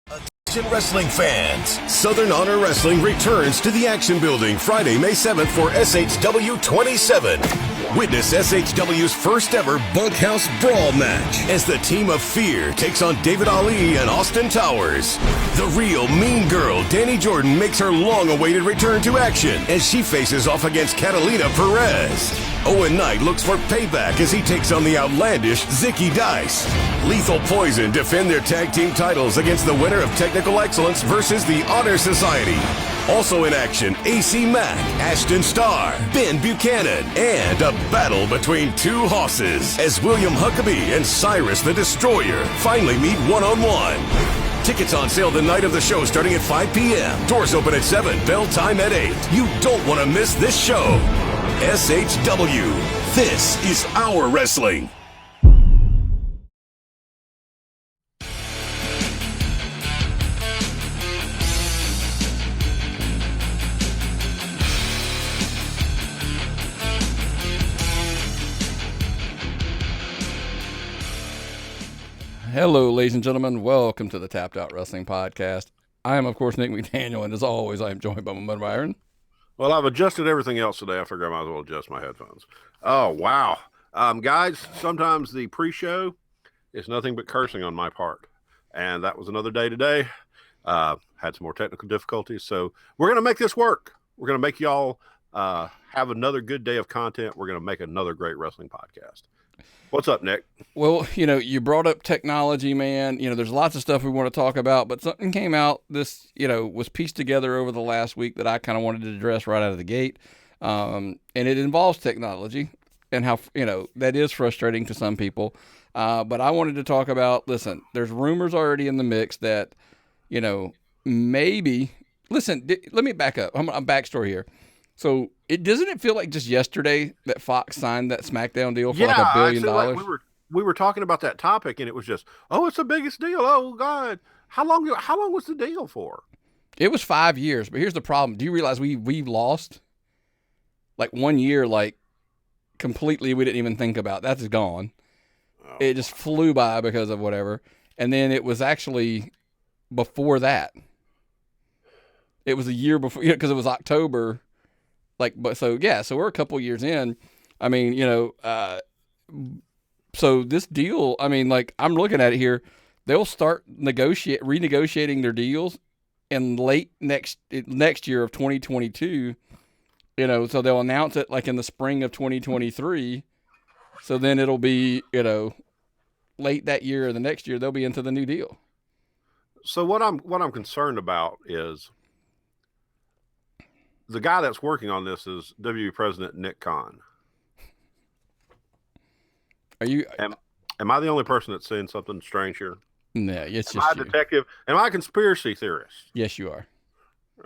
Attention wrestling fans, Southern Honor Wrestling returns to the Action Building Friday, May 7th for SHW 27. Witness SHW's first ever Bunkhouse Brawl match as the Team of Fear takes on David Ali and Austin Towers. The real mean girl, Danny Jordan, makes her long-awaited return to action as she faces off against Catalina Perez. Owen Knight looks for payback as he takes on the outlandish Zicky Dice. Lethal Poison defend their tag team titles against the winner of Technical Excellence versus the Honor Society. Also in action, AC Mack, Ashton Starr, Ben Buchanan, and a battle between two hosses as William Huckabee and Cyrus the Destroyer finally meet one-on-one. Tickets on sale the night of the show starting at 5 p.m. Doors open at 7, bell time at 8. You don't want to miss this show. SHW, this is our wrestling. Hello, ladies and gentlemen. Welcome to the Tapped Out Wrestling Podcast. I am, of course, Nick McDaniel, and as always, I am joined by my mother, Byron. Well, I've adjusted everything else today. I figure I might as well adjust my headphones. Oh, wow. Guys, sometimes the pre-show is nothing but cursing on my part. And that was another day today. Had some more technical difficulties. So we're going to make this work. We're going to make y'all have another good day of content. We're going to make another great wrestling podcast. What's up, Nick? Well, you brought up technology, man. There's lots of stuff we want to talk about, but something came out this, was pieced together over the last week that I kind of wanted to address right out of the gate. And it involves technology and how, that is frustrating to some people. But I wanted to talk about, listen, there's rumors already in the mix that, maybe, listen, let me back up. I'm backstory here. So doesn't it feel like just yesterday that Fox signed that SmackDown deal for like $1 billion? Like we were talking about that topic, and it was just, it's the biggest deal. Oh God, how long was the deal for? It was 5 years, but here's the problem. Do you realize we lost like 1 year, like completely? We didn't even think about that's gone. Oh. It just flew by because of whatever, and then it was actually before that. It was a year before, because it was October. So we're a couple years in. I mean, so this deal, I mean, I'm looking at it here. They'll start renegotiating their deals in late next year of 2022. So they'll announce it like in the spring of 2023. So then it'll be, late that year or the next year they'll be into the new deal. So what I'm concerned about is, the guy that's working on this is WWE President Nick Khan. Am I the only person that's saying something strange here? No, it's Am I a detective? Am I a conspiracy theorist? Yes, you are.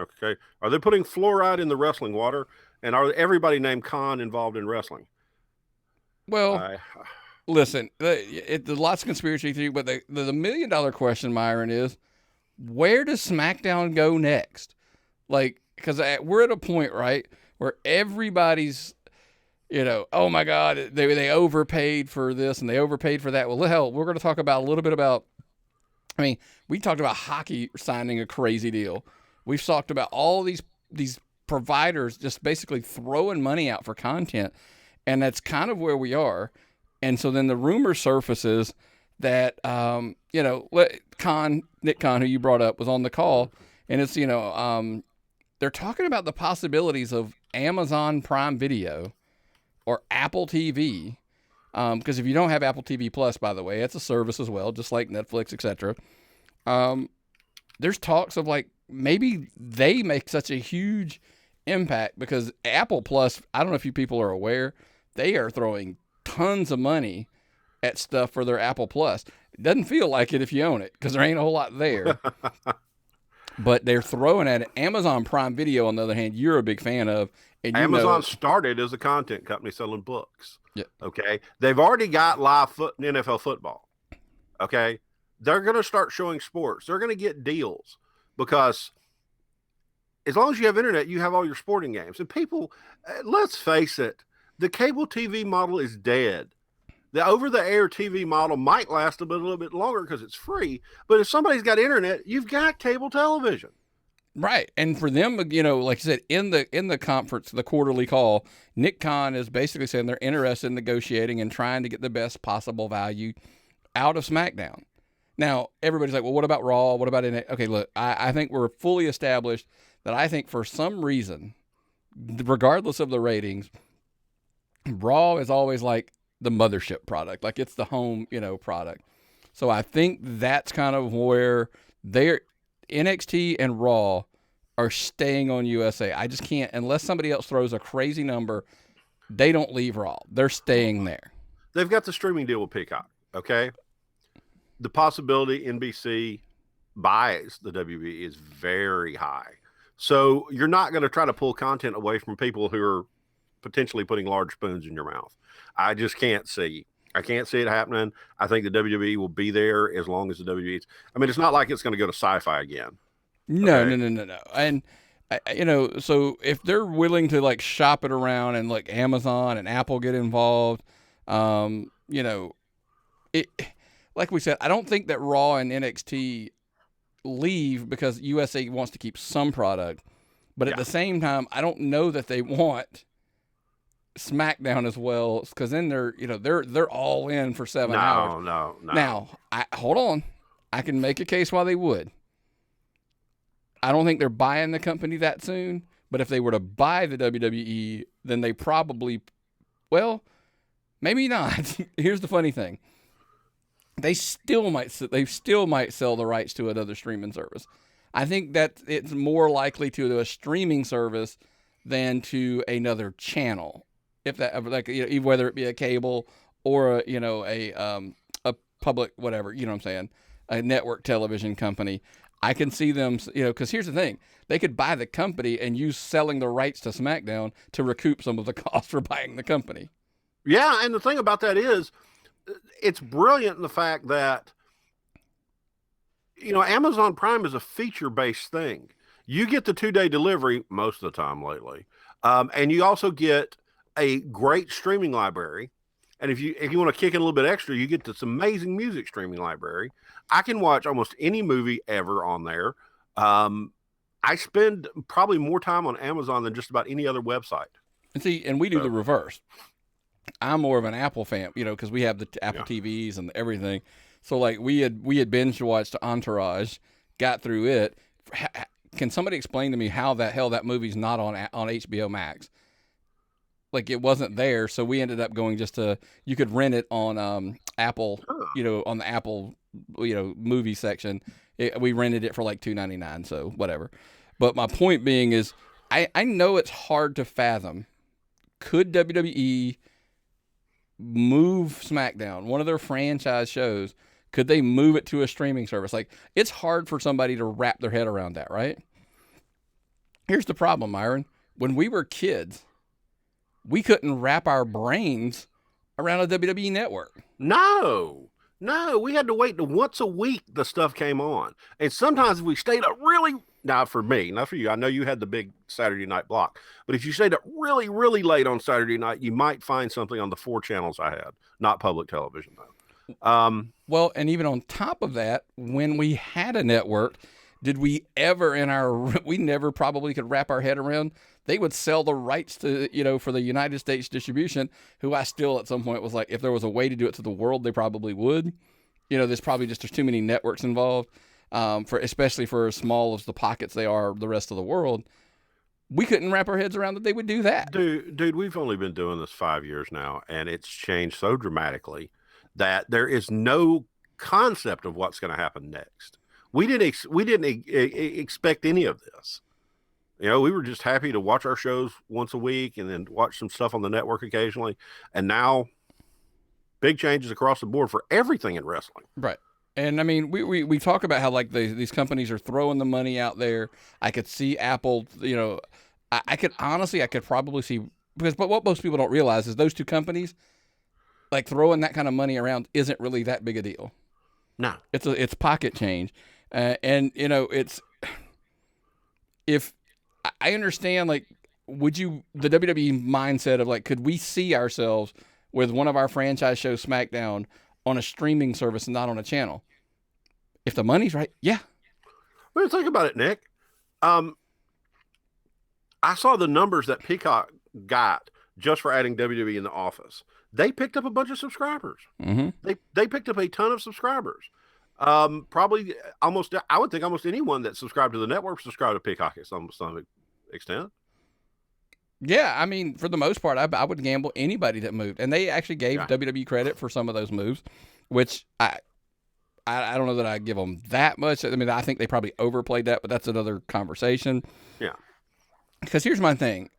Okay. Are they putting fluoride in the wrestling water? And are everybody named Khan involved in wrestling? Well, listen, there's lots of conspiracy theory, but the $1 million question, Myron, is where does SmackDown go next? Because we're at a point, right, where everybody's, oh my God, they overpaid for this and they overpaid for that. Well, hell, we're going to talk about a little bit about, we talked about hockey signing a crazy deal. We've talked about all these providers just basically throwing money out for content, and that's kind of where we are. And so then the rumor surfaces that, Nick Khan, who you brought up, was on the call, and it's, they're talking about the possibilities of Amazon Prime Video or Apple TV. Because if you don't have Apple TV Plus, by the way, it's a service as well, just like Netflix, etc. There's talks of maybe they make such a huge impact because Apple Plus, I don't know if you people are aware, they are throwing tons of money at stuff for their Apple Plus. It doesn't feel like it if you own it because there ain't a whole lot there. But they're throwing at it. Amazon Prime Video, on the other hand, you're a big fan of. And Amazon started as a content company selling books. Yeah. Okay. They've already got live NFL football. Okay. They're going to start showing sports. They're going to get deals because as long as you have internet, you have all your sporting games. And people, let's face it, the cable TV model is dead. The over-the-air TV model might last a little bit longer because it's free. But if somebody's got internet, you've got cable television. Right. And for them, like I said, in the conference, the quarterly call, Nick Khan is basically saying they're interested in negotiating and trying to get the best possible value out of SmackDown. Now, everybody's like, well, what about Raw? What about NXT? Okay, look, I think we're fully established that I think for some reason, regardless of the ratings, Raw is always like the mothership product. Like it's the home, product. So I think that's kind of where NXT and Raw are staying on USA. I just can't, unless somebody else throws a crazy number, they don't leave Raw. They're staying there. They've got the streaming deal with Peacock, okay? The possibility NBC buys the WWE is very high. So you're not going to try to pull content away from people who are potentially putting large spoons in your mouth. I just can't see. I can't see it happening. I think the WWE will be there as long as the WWE. I mean, it's not like it's going to go to sci-fi again. No. And so if they're willing to like shop it around and like Amazon and Apple get involved, it. Like we said, I don't think that Raw and NXT leave because USA wants to keep some product, but at the same time, I don't know that they want SmackDown as well, because then they're all in for 7 hours. No. Now, hold on, I can make a case why they would. I don't think they're buying the company that soon, but if they were to buy the WWE, then they probably, well, maybe not. Here's the funny thing. They still might sell the rights to another streaming service. I think that it's more likely to a streaming service than to another channel. If that, whether it be a cable or a public whatever, you know what I'm saying, a network television company. I can see them, because here's the thing: they could buy the company and use selling the rights to SmackDown to recoup some of the cost for buying the company. Yeah, and the thing about that is, it's brilliant in the fact that, Amazon Prime is a feature-based thing. You get the 2-day delivery most of the time lately. And you also get a great streaming library. And if you want to kick it a little bit extra, you get this amazing music streaming library. I can watch almost any movie ever on there. I spend probably more time on Amazon than just about any other website. And we do the reverse. I'm more of an Apple fan, because we have the Apple TVs and everything. So like we had binge watched Entourage, got through it. Can somebody explain to me how the hell that movie's not on HBO Max? Like it wasn't there, so we ended up going you could rent it on Apple, on the Apple, movie section. We rented it for like $2.99, so whatever. But my point being is, I know it's hard to fathom. Could WWE move SmackDown, one of their franchise shows, could they move it to a streaming service? Like, it's hard for somebody to wrap their head around that, right? Here's the problem, Myron. When we were kids, we couldn't wrap our brains around a WWE network. No, we had to wait till once a week the stuff came on. And sometimes we stayed up not for me, not for you. I know you had the big Saturday night block, but if you stayed up really, really late on Saturday night, you might find something on the 4 channels I had, not public television though. Well, and even on top of that, when we had a network, did we ever we never probably could wrap our head around, they would sell the rights to, for the United States distribution, who I still at some point was like, if there was a way to do it to the world, they probably would. There's probably there's too many networks involved. Especially for as small as the pockets they are the rest of the world, we couldn't wrap our heads around that they would do that. Dude, we've only been doing this 5 years now, and it's changed so dramatically that there is no concept of what's going to happen next. We didn't expect any of this. We were just happy to watch our shows once a week and then watch some stuff on the network occasionally. And now, big changes across the board for everything in wrestling. Right. And I mean, we talk about how like these companies are throwing the money out there. I could see Apple, I could probably see, but what most people don't realize is those two companies, like throwing that kind of money around isn't really that big a deal. No, it's pocket change. And if I understand, like, the WWE mindset of like, could we see ourselves with one of our franchise shows, SmackDown, on a streaming service and not on a channel? If the money's right, yeah. Well, think about it, Nick. I saw the numbers that Peacock got just for adding WWE in the office. They picked up a bunch of subscribers. Mm-hmm. They picked up a ton of subscribers. Probably almost, I would think almost anyone that subscribed to the network subscribed to Peacock at some extent. Yeah, I mean, for the most part, I would gamble anybody that moved, and they actually gave WWE credit for some of those moves, which I don't know that I give them that much. I mean, I think they probably overplayed that, but that's another conversation. Yeah. Because here's my thing.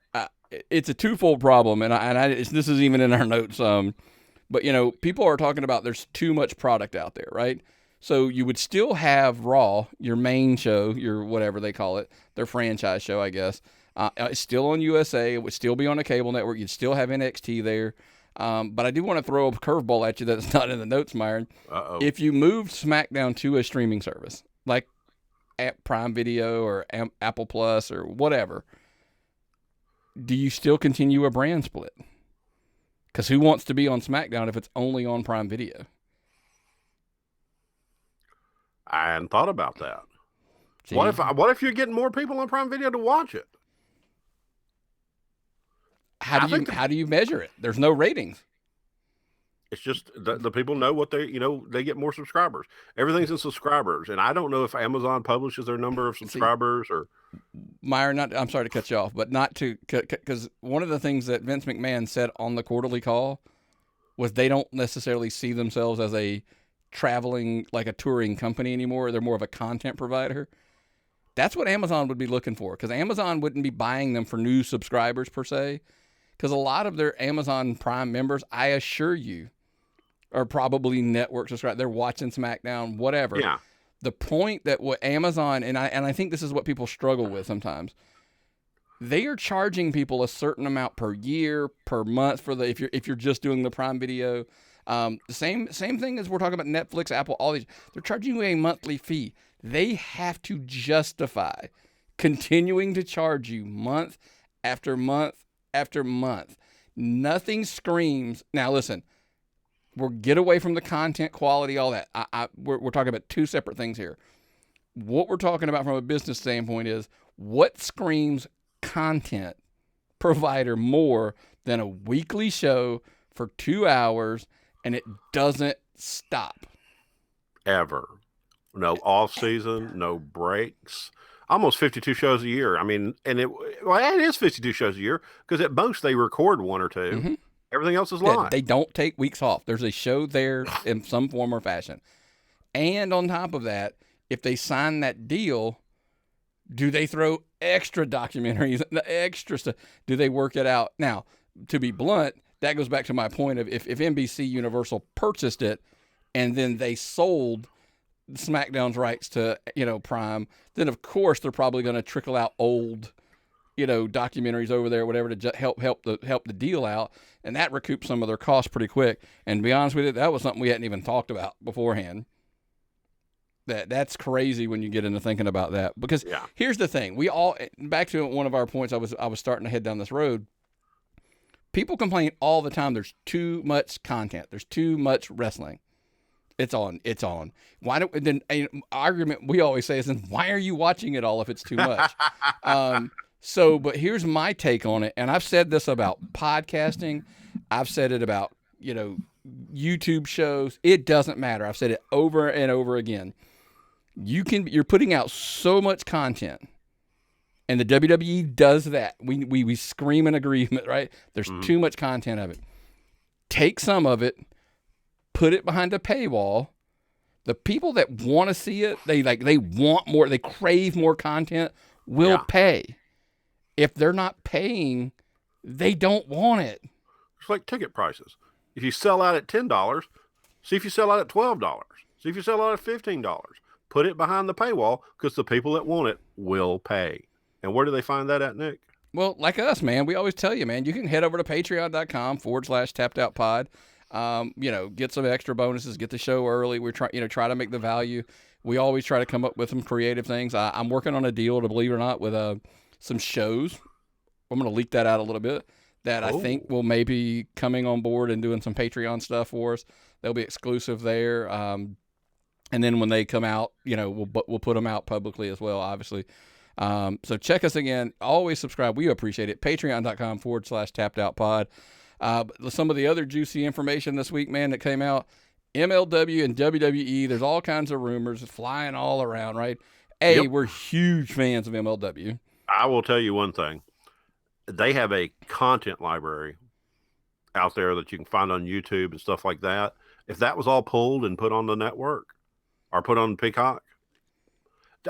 It's a twofold problem, and this is even in our notes. But, you know, people are talking about there's too much product out there, right? So you would still have Raw, your main show, your whatever they call it, their franchise show, I guess. It's still on USA. It would still be on a cable network. You'd still have NXT there. But I do want to throw a curveball at you that's not in the notes, Myron. Uh-oh. If you moved SmackDown to a streaming service, like Prime Video or Apple Plus or whatever, do you still continue a brand split? Because who wants to be on SmackDown if it's only on Prime Video? I hadn't thought about that. See? What if you're getting more people on Prime Video to watch it? How do you measure it? There's no ratings. It's just the people know what they get more subscribers. Everything's in subscribers, and I don't know if Amazon publishes their number of subscribers or. Myron, I'm sorry to cut you off, but not to, because one of the things that Vince McMahon said on the quarterly call was they don't necessarily see themselves as a traveling, like a touring company anymore. They're more of a content provider. That's what Amazon would be looking for, because Amazon wouldn't be buying them for new subscribers per se, because a lot of their Amazon Prime members, I assure you, are probably network subscribers. They're watching SmackDown, whatever. Yeah. The point that what Amazon, and I think this is what people struggle with sometimes, they are charging people a certain amount per year, per month for if you're just doing the Prime Video. Same thing as we're talking about Netflix, Apple, all these. They're charging you a monthly fee. They have to justify continuing to charge you month after month after month. Nothing screams. Now listen, we'll get away from the content quality, all that. We're talking about two separate things here. What we're talking about from a business standpoint is what screams content provider more than a weekly show for 2 hours and it doesn't stop. Ever. No off season, no breaks. Almost 52 shows a year. I mean, and it is 52 shows a year because at most they record one or two. Mm-hmm. Everything else is live. They don't take weeks off. There's a show there in some form or fashion. And on top of that, if they sign that deal, do they throw extra documentaries, the extra stuff? Do they work it out? Now, to be blunt, that goes back to my point of if NBC Universal purchased it and then they sold SmackDown's rights to, Prime, then of course they're probably going to trickle out old, documentaries over there, whatever, to help the deal out, and that recoups some of their costs pretty quick. And to be honest with you, that was something we hadn't even talked about beforehand. That's crazy when you get into thinking about that, because Here's the thing: we all, back to one of our points, I was starting to head down this road. People complain all the time. There's too much content. There's too much wrestling. It's on. Why don't then argument we always say is, why are you watching it all if it's too much? But here's my take on it, and I've said this about podcasting. I've said it about, YouTube shows. It doesn't matter. I've said it over and over again. You're putting out so much content, and the WWE does that. We scream in agreement, right? There's too much content of it. Take some of it, put it behind a paywall. The people that want to see it, they want more, they crave more content, will pay. If they're not paying, they don't want it. It's like ticket prices. If you sell out at $10, see if you sell out at $12. See if you sell out at $15. Put it behind the paywall, because the people that want it will pay. And where do they find that at, Nick? Well, like us, man, we always tell you, man, you can head over to patreon.com/tappedoutpod. Get some extra bonuses, get the show early. We're try to make the value. We always try to come up with some creative things. I'm working on a deal, to believe it or not, with some shows. I'm going to leak that out a little bit, that I think will maybe coming on board and doing some Patreon stuff for us. They'll be exclusive there. And then when they come out, we'll put them out publicly as well, obviously. So check us again. Always subscribe. We appreciate it. Patreon.com/tappedoutpod. Some of the other juicy information this week, man, that came out. MLW and WWE, there's all kinds of rumors flying all around, right? We're huge fans of MLW. I will tell you one thing. They have a content library out there that you can find on YouTube and stuff like that. If that was all pulled and put on the network or put on Peacock,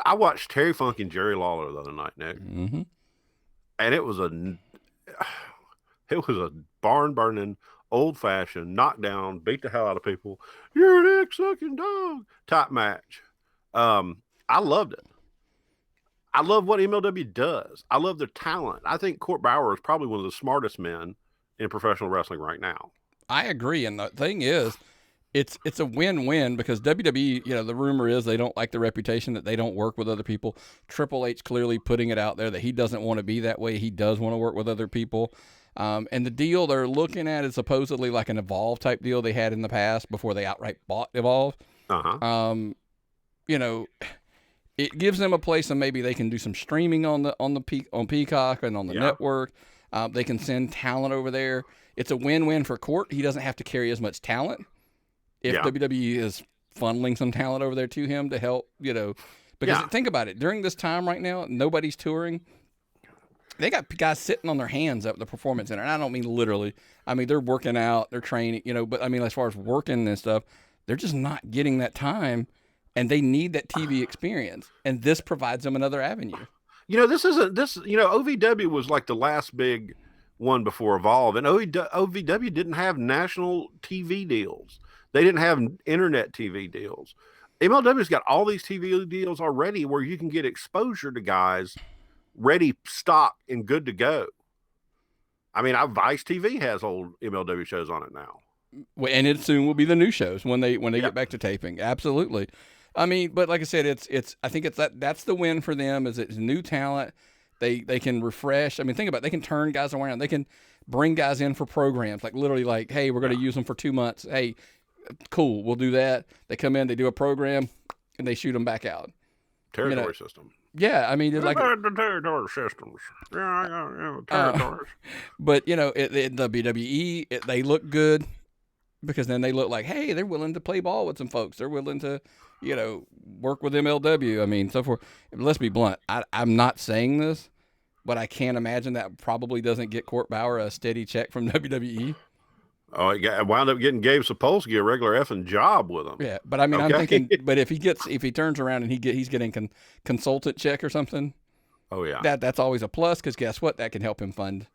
I watched Terry Funk and Jerry Lawler the other night, Nick, and it was a barn burning, old fashioned, knockdown, beat the hell out of people. You're an egg sucking dog type match. I loved it. I love what MLW does. I love their talent. I think Court Bauer is probably one of the smartest men in professional wrestling right now. I agree. And the thing is, it's a win-win because WWE, the rumor is they don't like the reputation that they don't work with other people. Triple H clearly putting it out there that he doesn't want to be that way. He does want to work with other people. And the deal they're looking at is supposedly like an Evolve type deal they had in the past before they outright bought Evolve. It gives them a place and maybe they can do some streaming on Peacock and on the network. They can send talent over there. It's a win-win for Court. He doesn't have to carry as much talent if WWE is funneling some talent over there to him to help, because think about it. During this time right now, nobody's touring. They got guys sitting on their hands at the Performance Center. And I don't mean literally. I mean, they're working out, they're training, but I mean, as far as working and stuff, they're just not getting that time. And they need that TV experience, and this provides them another avenue. OVW was like the last big one before Evolve, and OVW didn't have national TV deals. They didn't have internet TV deals. MLW's got all these TV deals already where you can get exposure to guys ready, stock, and good to go. I mean, Vice TV has old MLW shows on it now. And it soon will be the new shows when they get back to taping. Absolutely. I mean, but like I said, I think that's the win for them is it's new talent. They can refresh. I mean, think about it. They can turn guys around. They can bring guys in for programs, like literally like, hey, we're going to use them for 2 months. Hey, cool, we'll do that. They come in, they do a program, and they shoot them back out. Territory system. Yeah, I mean, it's like the territory systems. Territories. But WWE, they look good because then they look like, hey, they're willing to play ball with some folks. They're willing to, work with MLW. I mean, so forth. Let's be blunt. I'm not saying this, but I can't imagine that probably doesn't get Court Bauer a steady check from WWE. Oh, he wound up getting Gabe Sapolsky a regular effing job with him. Yeah, but I mean, I'm thinking, but if he turns around and he's getting consultant check or something. Oh yeah, that's always a plus because guess what? That can help him fund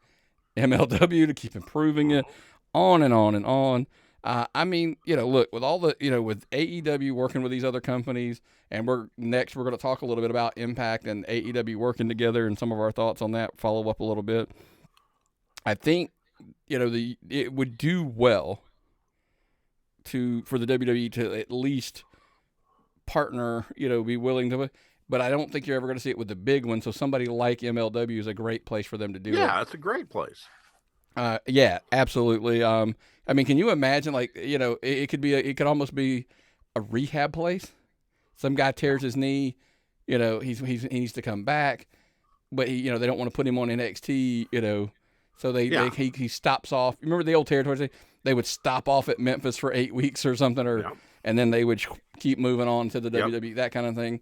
MLW to keep improving it, on and on and on. I mean, look, with all the, with AEW working with these other companies, and we're going to talk a little bit about Impact and AEW working together and some of our thoughts on that, follow up a little bit. I think, it would do well for the WWE to at least partner, be willing to, but I don't think you're ever going to see it with the big one. So somebody like MLW is a great place for them to do it. Yeah, it's a great place. Yeah, absolutely. I mean, can you imagine, it could almost be a rehab place. Some guy tears his knee, he needs to come back, but they don't want to put him on NXT, so he stops off. Remember the old territories? They would stop off at Memphis for 8 weeks or something, and then they would keep moving on to the WWE, that kind of thing.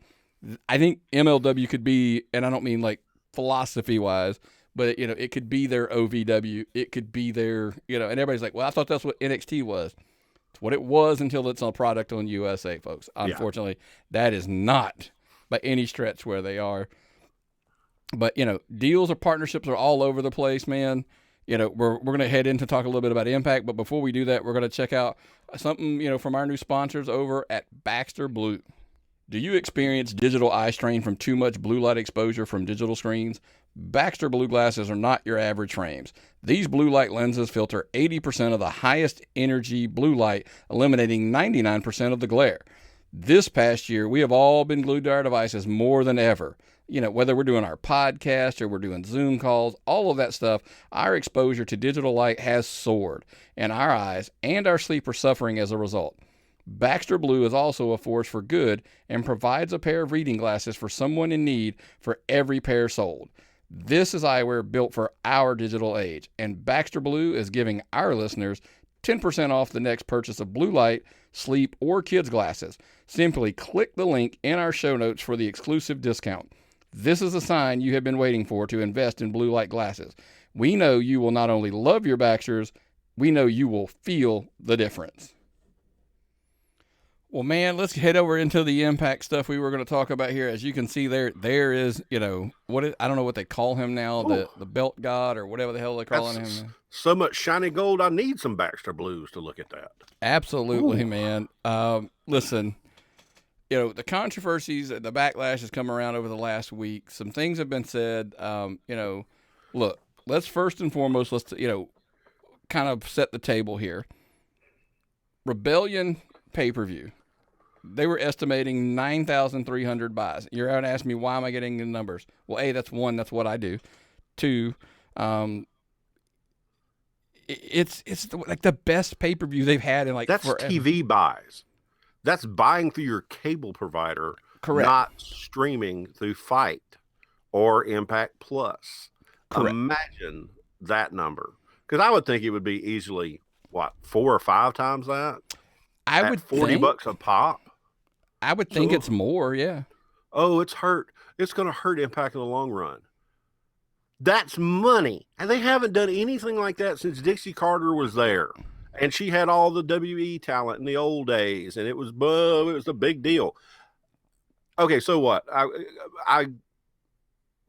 I think MLW could be, and I don't mean like philosophy wise, but it could be their OVW. It could be their, and everybody's like, well, I thought that's what NXT was. It's what it was until it's a product on USA, folks. Unfortunately, that is not by any stretch where they are. But, deals or partnerships are all over the place, man. We're going to head in to talk a little bit about Impact. But before we do that, we're going to check out something, from our new sponsors over at Baxter Blue. Do you experience digital eye strain from too much blue light exposure from digital screens? Baxter Blue glasses are not your average frames. These blue light lenses filter 80% of the highest energy blue light, eliminating 99% of the glare. This past year, we have all been glued to our devices more than ever. whether we're doing our podcast or we're doing Zoom calls, all of that stuff, our exposure to digital light has soared, and our eyes and our sleep are suffering as a result. Baxter Blue is also a force for good and provides a pair of reading glasses for someone in need for every pair sold. This is eyewear built for our digital age, and Baxter Blue is giving our listeners 10% off the next purchase of blue light, sleep, or kids glasses. Simply click the link in our show notes for the exclusive discount. This is a sign you have been waiting for to invest in blue light glasses. We know you will not only love your Baxters, we know you will feel the difference. Well, man, let's head over into the Impact stuff we were going to talk about here. As you can see there is, I don't know what they call him now, the belt god or whatever the hell they're calling him. So much shiny gold, I need some Baxter Blues to look at that. Absolutely, man. Listen, the controversies, the backlash has come around over the last week. Some things have been said. Look, let's first and foremost, kind of set the table here. Rebellion pay-per-view. They were estimating 9,300 buys. You're out to ask me, why am I getting the numbers? Well, A, that's one, that's what I do. Two, it's like the best pay-per-view they've had in that's forever. TV buys. That's buying through your cable provider. Correct. Not streaming through Fight or Impact Plus. Correct. Imagine that number. Because I would think it would be easily, 4 or 5 times that? I would think $40 a pop. I would think it's more, yeah. Oh, it's hurt. It's going to hurt Impact in the long run. That's money. And they haven't done anything like that since Dixie Carter was there. And she had all the WE talent in the old days. And it was a big deal. Okay, so what? I'm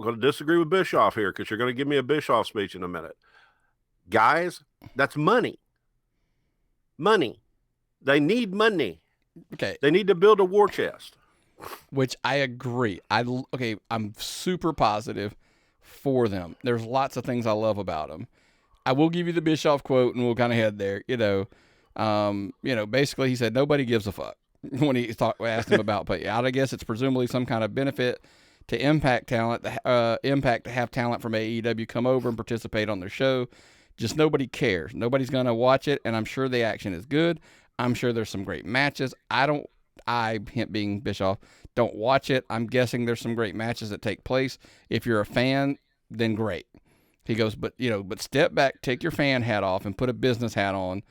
going to disagree with Bischoff here because you're going to give me a Bischoff speech in a minute. Guys, that's money. Money. They need money. Okay. They need to build a war chest. Which I agree. I'm super positive for them. There's lots of things I love about them. I will give you the Bischoff quote, and we'll kind of head there. Basically he said nobody gives a fuck when he asked him about payout. I guess it's presumably some kind of benefit to Impact talent. Impact to have talent from AEW come over and participate on their show. Just nobody cares. Nobody's gonna watch it, and I'm sure the action is good. I'm sure there's some great matches. Hint being Bischoff, don't watch it. I'm guessing there's some great matches that take place. If you're a fan, then great. He goes, but step back, take your fan hat off and put a business hat on,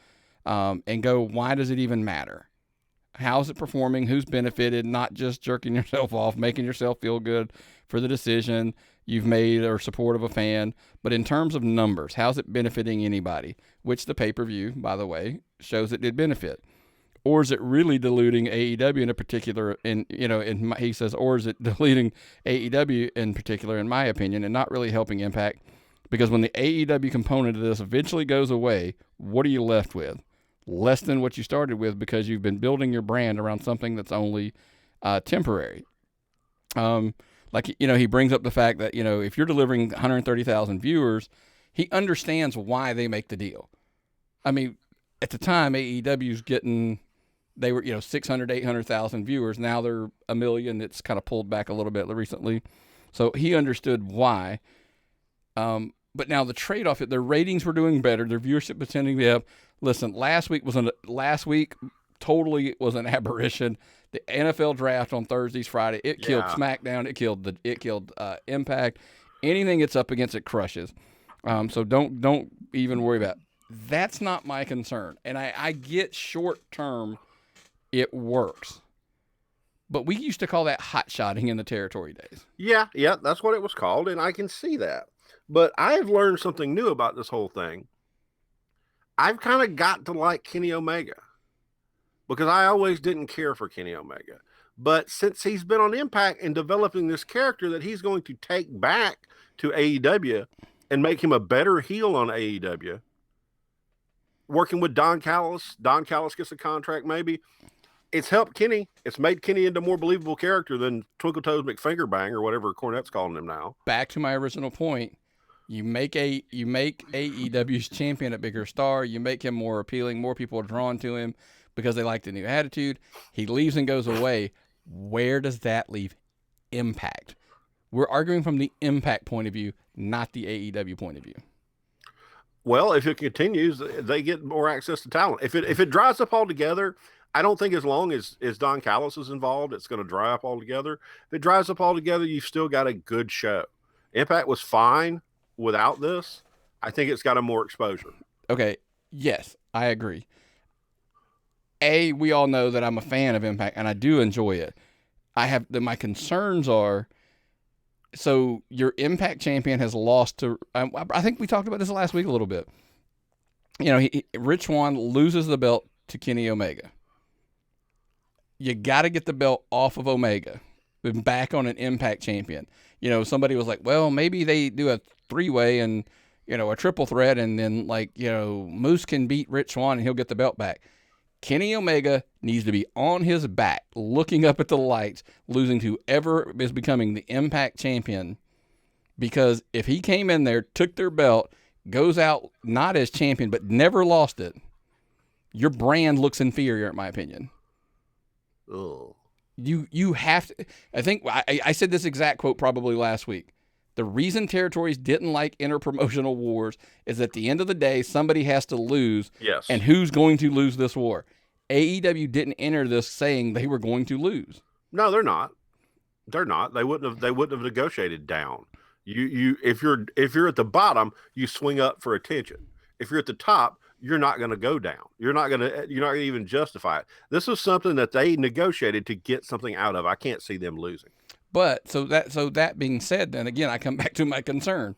and go, why does it even matter? How's it performing? Who's benefited? Not just jerking yourself off, making yourself feel good for the decision you've made or support of a fan. But in terms of numbers, how's it benefiting anybody? Which the pay-per-view, by the way, shows it did benefit. Or is it really diluting AEW in a particular, he says, or is it diluting AEW in particular, in my opinion, and not really helping Impact? Because when the AEW component of this eventually goes away, what are you left with? Less than what you started with because you've been building your brand around something that's only temporary. He brings up the fact that, if you're delivering 130,000 viewers, he understands why they make the deal. I mean, at the time, AEW's they were, 600, 800,000 viewers. Now they're 1 million. It's kind of pulled back a little bit recently. So he understood why. But now the trade-off, their ratings were doing better. Their viewership was tending to be up. Listen, last week totally was an aberration. The NFL draft on Thursdays, Friday, it killed SmackDown. It killed Impact. Anything it's up against, it crushes. So don't even worry about it. That's not my concern. And I get short-term, it works. But we used to call that hot-shotting in the territory days. Yeah, that's what it was called, and I can see that. But I've learned something new about this whole thing. I've kind of got to like Kenny Omega because I always didn't care for Kenny Omega. But since he's been on Impact and developing this character that he's going to take back to AEW and make him a better heel on AEW, working with Don Callis gets a contract maybe. It's helped Kenny. It's made Kenny into a more believable character than Twinkle Toes McFingerbang or whatever Cornette's calling him now. Back to my original point. You make AEW's champion a bigger star. You make him more appealing. More people are drawn to him because they like the new attitude. He leaves and goes away. Where does that leave Impact? We're arguing from the Impact point of view, not the AEW point of view. Well, if it continues, they get more access to talent. If it dries up altogether, I don't think as long as Don Callis is involved, it's going to dry up altogether. If it dries up altogether, you've still got a good show. Impact was fine without this. I think it's got a more exposure. Okay. Yes, I agree. We all know that I'm a fan of Impact, and I do enjoy it. My concerns are, so your Impact champion has lost to, I think we talked about this last week a little bit. Rich Swann loses the belt to Kenny Omega. You got to get the belt off of Omega and back on an Impact champion. Somebody was like, well, maybe they do a 3-way and, a triple threat, and then Moose can beat Rich Swann and he'll get the belt back. Kenny Omega needs to be on his back, looking up at the lights, losing to whoever is becoming the Impact champion. Because if he came in there, took their belt, goes out not as champion, but never lost it, your brand looks inferior, in my opinion. Oh. You have to. I think I said this exact quote probably last week. The reason territories didn't like interpromotional wars is at the end of the day, somebody has to lose. Yes. And who's going to lose this war? AEW didn't enter this saying they were going to lose. No, they're not. They're not. They wouldn't have negotiated down. If you're at the bottom, you swing up for attention. If you're at the top, you're not going to go down. You're not going to even justify it. This is something that they negotiated to get something out of. I can't see them losing. But so that being said, then again, I come back to my concern.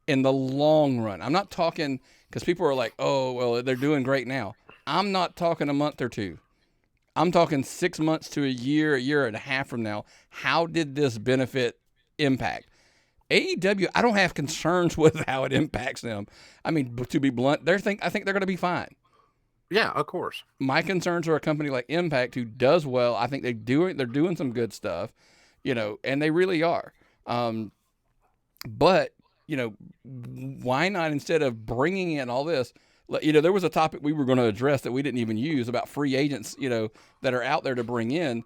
In the long run, I'm not talking because people are like, oh, well, they're doing great now. I'm not talking a month or two. I'm talking 6 months to a year and a half from now. How did this benefit Impact? AEW, I don't have concerns with how it impacts them. I mean, to be blunt, I think they're going to be fine. Yeah, of course. My concerns are a company like Impact who does well. I think they're doing some good stuff, and they really are. But why not, instead of bringing in all this, there was a topic we were going to address that we didn't even use about free agents, that are out there to bring in.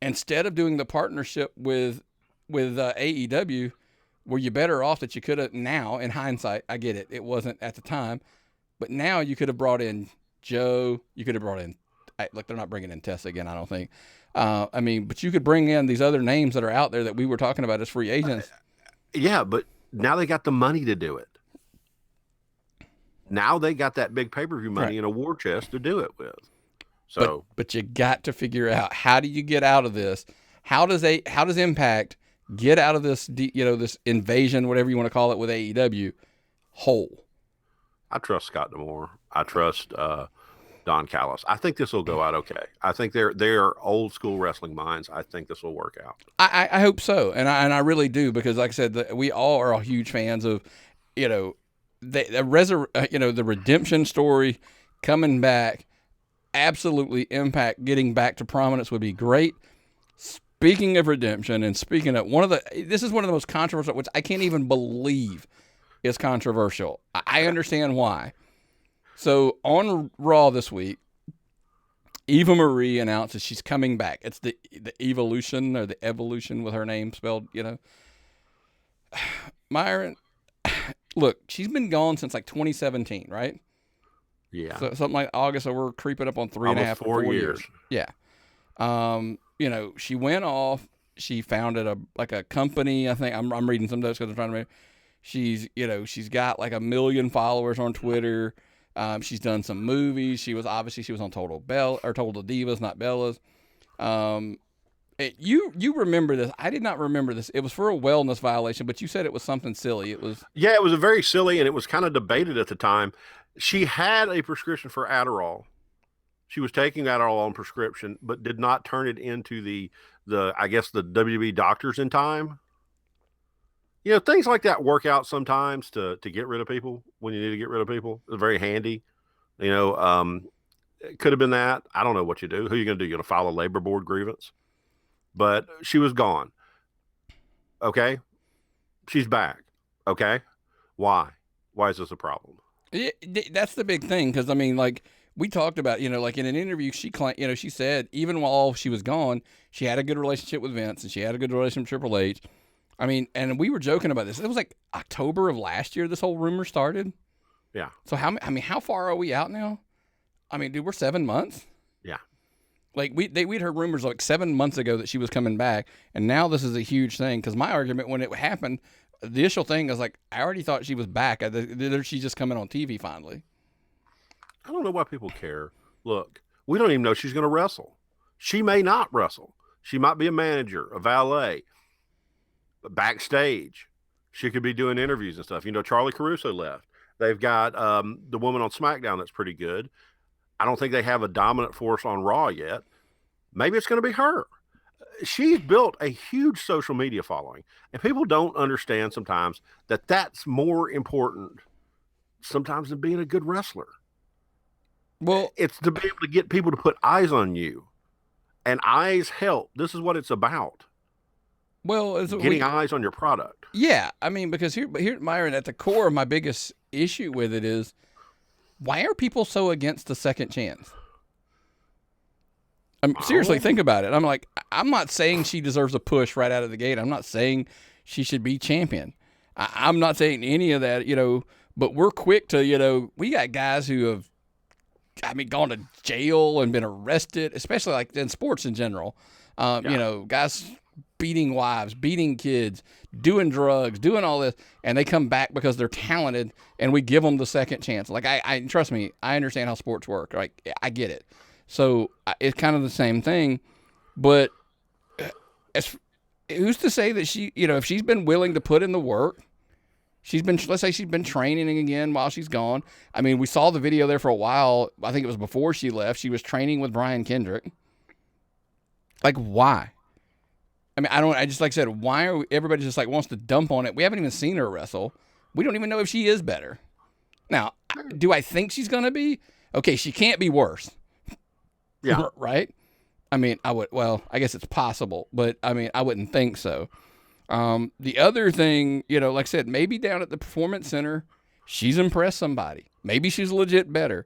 Instead of doing the partnership with AEW, were you better off that you could have, now in hindsight, I get it, it wasn't at the time, but now you could have brought in Joe, you could have brought in, look, they're not bringing in Tessa again, I don't think. But you could bring in these other names that are out there that we were talking about as free agents. Yeah, but now they got the money to do it. Now they got that big pay-per-view money in a war chest to do it with. So, but you got to figure out, how do you get out of this? How does Impact get out of this, this invasion, whatever you want to call it, with AEW whole? I trust Scott D'Amore. I trust Don Callis. I think this will go out okay. I think they're old school wrestling minds. I think this will work out. I hope so, and I really do, because like I said, we all are huge fans of, the redemption story coming back. Absolutely, Impact getting back to prominence would be great. Speaking of redemption, and speaking of this is one of the most controversial, which I can't even believe is controversial. I understand why. So on Raw this week, Eva Marie announces she's coming back. It's the evolution, or the evolution with her name spelled, Myron, look, she's been gone since like 2017, right? Yeah. So something like August, so we're creeping up on 3.5, 4 years. Yeah. She went off. She founded a company. I think I'm reading some notes because I'm trying to remember. She's got like 1 million followers on Twitter. She's done some movies. She was on Total Divas, not Bellas. You remember this? I did not remember this. It was for a wellness violation, but you said it was something silly. It was a very silly, and it was kind of debated at the time. She had a prescription for Adderall. She was taking Adderall on prescription, but did not turn it into the WWE doctors in time. Things like that work out sometimes to get rid of people when you need to get rid of people. It's very handy. It could have been that. I don't know what you do. Who are you going to do? You're going to file a labor board grievance? But she was gone. Okay. She's back. Okay. Why? Why is this a problem? That's the big thing. Because, we talked about, like in an interview, she said even while she was gone, she had a good relationship with Vince and she had a good relationship with Triple H. I mean, and we were joking about this. It was like October of last year this whole rumor started. Yeah. So how far are we out now? I mean, dude, we're 7 months. Yeah. Like we'd heard rumors like 7 months ago that she was coming back, and now this is a huge thing. Because my argument when it happened, the initial thing was like, I already thought she was back. She's just coming on TV finally. I don't know why people care. Look, we don't even know she's going to wrestle. She may not wrestle. She might be a manager, a valet, backstage. She could be doing interviews and stuff. Charlie Caruso left. They've got the woman on SmackDown that's pretty good. I don't think they have a dominant force on Raw yet. Maybe it's going to be her. She's built a huge social media following, and people don't understand sometimes that that's more important sometimes than being a good wrestler. Well, it's to be able to get people to put eyes on you, and eyes help. This is what it's about. Well, getting eyes on your product. Yeah, I mean, because here, Myron, at the core of my biggest issue with it is, why are people so against the second chance? Seriously, think about it. I'm not saying she deserves a push right out of the gate. I'm not saying she should be champion. I'm not saying any of that, but we're quick to, we got guys who have, gone to jail and been arrested, especially like in sports in general. Guys beating wives, beating kids, doing drugs, doing all this, and they come back because they're talented, and we give them the second chance. Like, I trust me, I understand how sports work. Like, I get it. So it's kind of the same thing, but who's to say that she, if she's been willing to put in the work, let's say she's been training again while she's gone. I mean, we saw the video there for a while. I think it was before she left. She was training with Brian Kendrick. Like, why? I just, like I said, why are everybody just like wants to dump on it? We haven't even seen her wrestle. We don't even know if she is better. Now, do I think she's going to be? Okay, she can't be worse. Yeah. Right? I guess it's possible, but I wouldn't think so. The other thing, like I said, maybe down at the Performance Center, she's impressed somebody. Maybe she's legit better.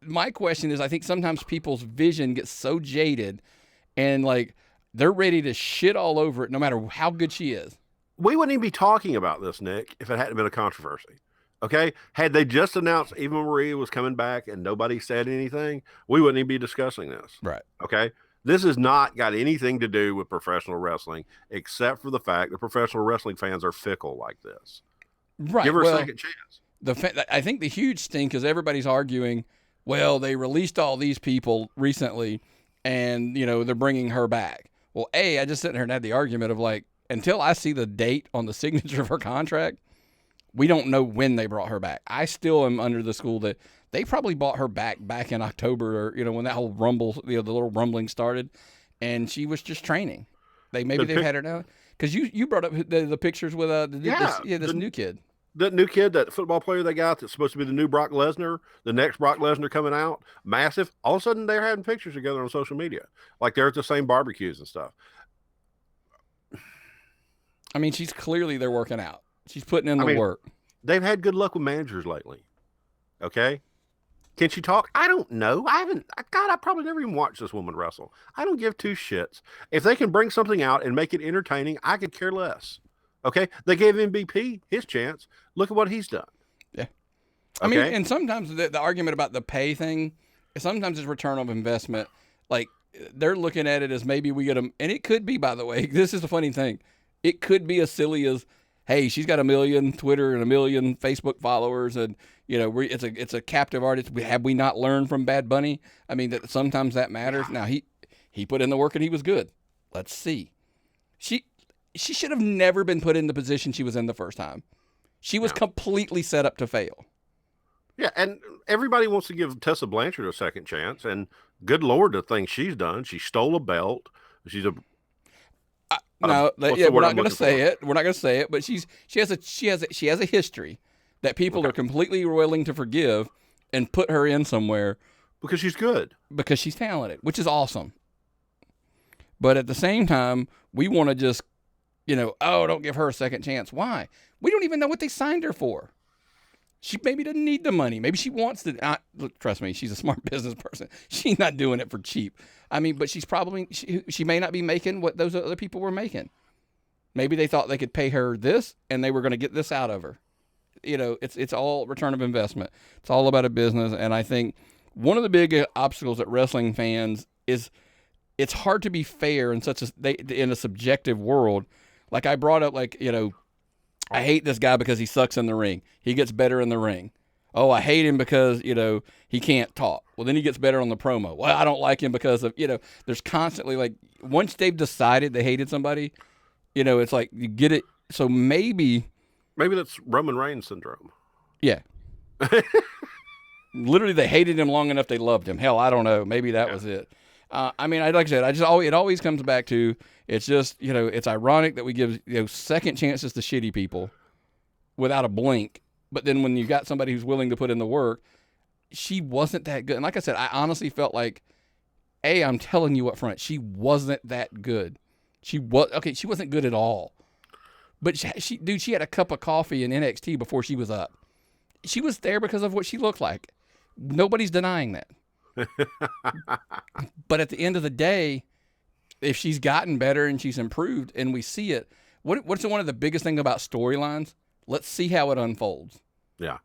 My question is, I think sometimes people's vision gets so jaded and like they're ready to shit all over it no matter how good she is. We wouldn't even be talking about this, Nick, if it hadn't been a controversy. Okay? Had they just announced Eva Marie was coming back and nobody said anything, we wouldn't even be discussing this. Right. Okay? This has not got anything to do with professional wrestling, except for the fact that professional wrestling fans are fickle like this. Right. Give her a second chance. I think the huge stink is everybody's arguing, well, they released all these people recently and, they're bringing her back. Well, I just sitting here and had the argument of like, until I see the date on the signature of her contract, we don't know when they brought her back. I still am under the school that they probably bought her back in October, or, when that whole rumble, the little rumbling started, and she was just training. They've had her now. Because you brought up the pictures with this new kid. That new kid, that football player they got that's supposed to be the new Brock Lesnar, the next Brock Lesnar coming out, massive. All of a sudden, they're having pictures together on social media. Like they're at the same barbecues and stuff. She's clearly they're working out. She's putting in the work. They've had good luck with managers lately. Okay? Can she talk? I don't know. I probably never even watched this woman wrestle. I don't give two shits. If they can bring something out and make it entertaining, I could care less. Okay? They gave MVP his chance. Look at what he's done. Yeah. Okay? And sometimes the argument about the pay thing, sometimes it's return of investment. Like, they're looking at it as maybe we get them, and it could be, by the way, this is the funny thing. It could be as silly as, hey, she's got 1 million Twitter and 1 million Facebook followers, and it's a captive artist. Have we not learned from Bad Bunny? That sometimes that matters. Now he put in the work and he was good. Let's see. She should have never been put in the position she was in the first time. She was completely set up to fail. Yeah, and everybody wants to give Tessa Blanchard a second chance, and good Lord, the things she's done. She stole a belt. She's a we're not going to say it. We're not going to say it, but she has a history that people are completely willing to forgive and put her in somewhere because she's good, because she's talented, which is awesome. But at the same time, we want to just, don't give her a second chance. Why? We don't even know what they signed her for. She maybe doesn't need the money. Maybe she wants to. Look, trust me, she's a smart business person. She's not doing it for cheap. I mean, but she's probably, she may not be making what those other people were making. Maybe they thought they could pay her this and they were going to get this out of her. You know, it's all return of investment. It's all about a business. And I think one of the big obstacles that wrestling fans is it's hard to be fair in in a subjective world. Like I brought up, like, you know, I hate this guy because he sucks in the ring. He gets better in the ring. Oh, I hate him because, you know, he can't talk. Well, then he gets better on the promo. Well, I don't like him because of, you know, there's constantly, like, once they've decided they hated somebody, you know, it's like you get it. So maybe that's Roman Reigns syndrome. Yeah. Literally, they hated him long enough they loved him. Hell, I don't know. Maybe that was it. I mean, like I said, it always comes back to, it's just, you know, it's ironic that we give, you know, second chances to shitty people without a blink. But then when you got somebody who's willing to put in the work, she wasn't that good. And like I said, I honestly felt like, I'm telling you up front, she wasn't that good. She wasn't good at all. But she had a cup of coffee in NXT before she was up. She was there because of what she looked like. Nobody's denying that. But at the end of the day, if she's gotten better and she's improved and we see it, what's one of the biggest things about storylines? Let's see how it unfolds. Yeah.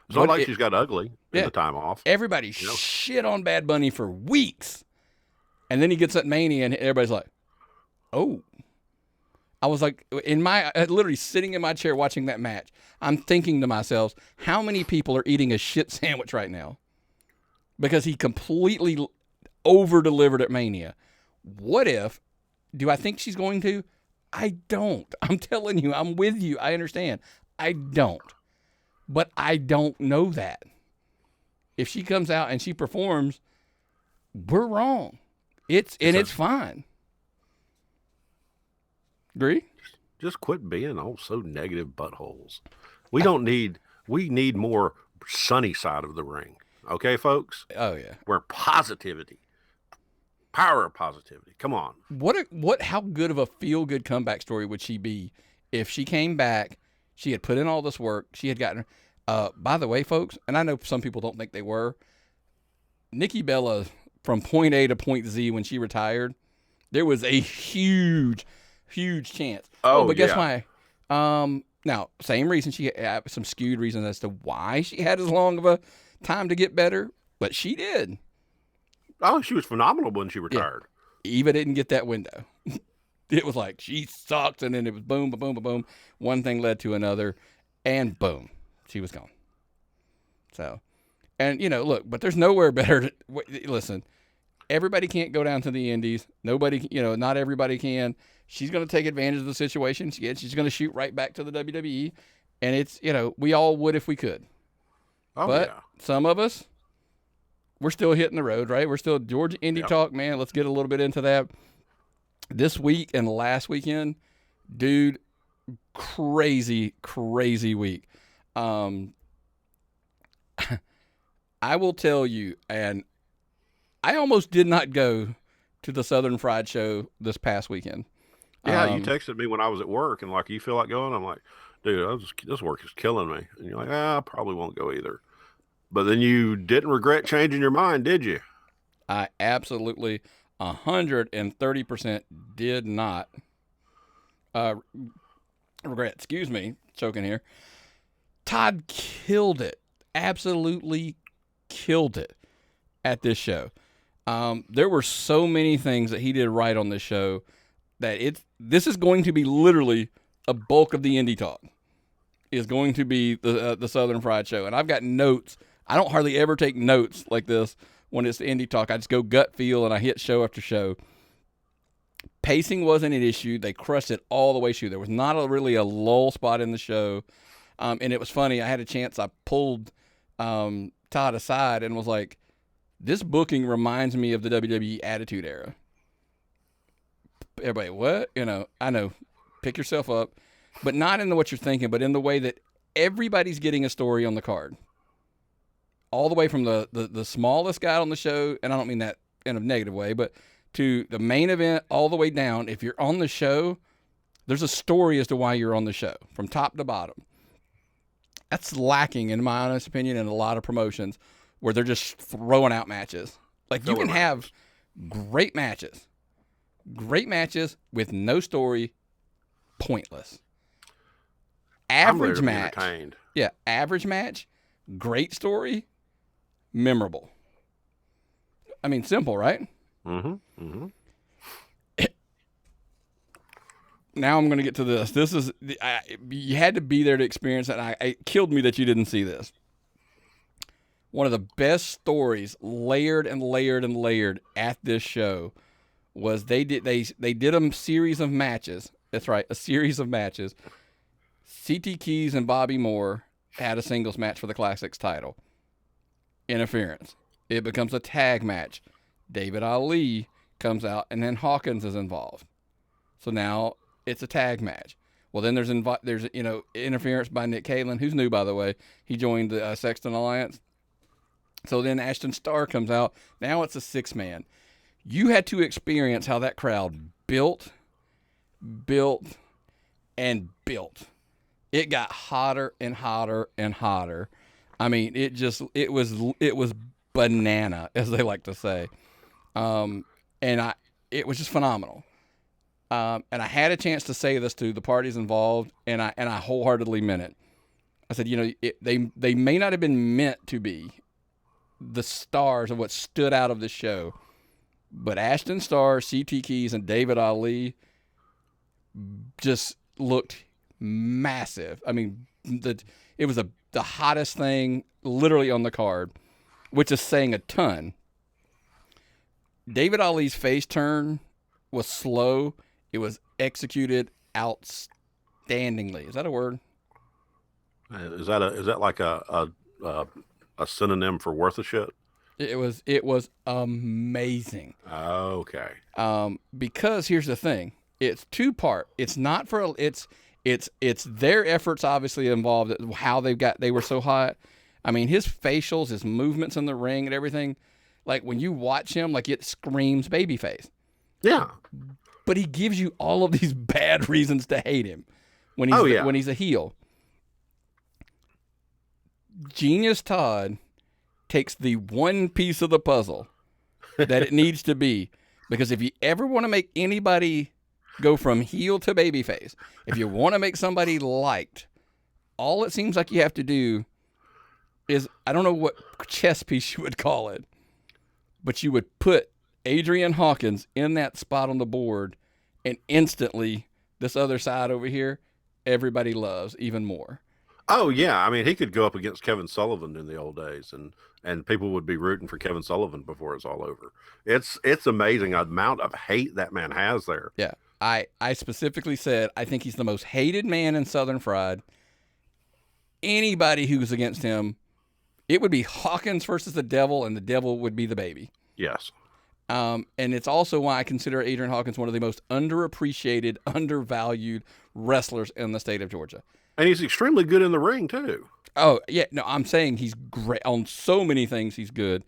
It's not like she's got ugly in the time off. Everybody shit on Bad Bunny for weeks. And then he gets at Mania and everybody's like, oh. I was like, literally sitting in my chair watching that match. I'm thinking to myself, how many people are eating a shit sandwich right now? Because he completely over-delivered at Mania. What if, do I think she's going to? I don't. I'm telling you, I'm with you. I understand. I don't. But I don't know that. If she comes out and she performs, we're wrong. It's fine. Agree? Just quit being so negative buttholes. We need more sunny side of the ring. Okay, folks? Oh, yeah. Where positivity, power of positivity. Come on. How good of a feel-good comeback story would she be if she came back, she had put in all this work, she had gotten, by the way, folks, and I know some people don't think they were, Nikki Bella, from point A to point Z when she retired, there was a huge chance. But guess why? Now, same reason, she had some skewed reasons as to why she had as long of a time to get better, but she did. Oh, she was phenomenal when she retired. Yeah. Eva didn't get that window. It was like, she sucked, and then it was boom, boom, boom, boom. One thing led to another, and boom, she was gone. So, and, you know, look, but there's nowhere better listen, everybody can't go down to the indies. Nobody, you know, not everybody can. She's going to take advantage of the situation. She's going to shoot right back to the WWE. And it's, you know, we all would if we could. Oh, but some of us, we're still hitting the road, right? We're still Georgia Indy Talk, man. Let's get a little bit into that. This week and last weekend, dude, crazy week. I will tell you, and I almost did not go to the Southern Fried Show this past weekend. Yeah, you texted me when I was at work and like, you feel like going? I'm like, dude, this work is killing me. And you're like, I probably won't go either. But then you didn't regret changing your mind, did you? I absolutely 130% did not regret. Excuse me, choking here. Todd killed it. Absolutely killed it at this show. There were so many things that he did right on this show that this is going to be literally a bulk of the Indy Talk is going to be the Southern Fried Show. And I've got notes. I don't hardly ever take notes like this when it's the Indy Talk. I just go gut feel and I hit show after show. Pacing wasn't an issue. They crushed it all the way through. There was not really a lull spot in the show. And it was funny. I had a chance. I pulled Todd aside and was like, this booking reminds me of the WWE Attitude Era. Everybody, what? You know, I know. Pick yourself up. But not in what you're thinking, but in the way that everybody's getting a story on the card. All the way from the smallest guy on the show, and I don't mean that in a negative way, but to the main event all the way down. If you're on the show, there's a story as to why you're on the show, from top to bottom. That's lacking, in my honest opinion, in a lot of promotions where they're just throwing out matches. Like, you can have great matches with no story, pointless. Average match. Yeah, average match, great story, memorable. I mean, simple, right? Mm-hmm. Mm-hmm. Now I'm going to get to this. This is you had to be there to experience it. And it killed me that you didn't see this. One of the best stories, layered and layered and layered, at this show was they did a series of matches. That's right, a series of matches. CT Keys and Bobby Moore had a singles match for the Classics title. Interference. It becomes a tag match. David Ali comes out, and then Hawkins is involved. So now it's a tag match. Well, then there's interference by Nick Caitlin, who's new, by the way. He joined the Sexton Alliance. So then Ashton Starr comes out. Now it's a 6-man. You had to experience how that crowd built, and built. It got hotter and hotter and hotter. I mean, it was banana, as they like to say. It was just phenomenal. And I had a chance to say this to the parties involved, and I wholeheartedly meant it. I said, they may not have been meant to be the stars of what stood out of the show, but Ashton Starr, CT Keys, and David Ali just looked massive. I mean, it was the hottest thing literally on the card, which is saying a ton. David Ali's face turn was slow. It was executed outstandingly. Is that a word? Is that like a synonym for worth a shit? It was amazing. Okay. Because here's the thing. It's two-part. It's not for it's their efforts obviously involved, how they were so hot. I mean, his facials, his movements in the ring and everything, like when you watch him, like it screams babyface. Yeah. But he gives you all of these bad reasons to hate him when he's a heel. Genius Todd takes the one piece of the puzzle that it needs to be, because if you ever want to make anybody go from heel to babyface, if you want to make somebody liked, all it seems like you have to do is, I don't know what chess piece you would call it, but you would put Adrian Hawkins in that spot on the board, and instantly this other side over here, everybody loves even more. Oh yeah, I mean, he could go up against Kevin Sullivan in the old days, and people would be rooting for Kevin Sullivan before it's all over. It's amazing amount of hate that man has there. Yeah, I specifically said I think he's the most hated man in Southern Fried. Anybody who's against him, it would be Hawkins versus the Devil, and the Devil would be the baby. Yes. And it's also why I consider Adrian Hawkins one of the most underappreciated, undervalued wrestlers in the state of Georgia. And he's extremely good in the ring, too. Oh, yeah. No, I'm saying he's great. On so many things, he's good.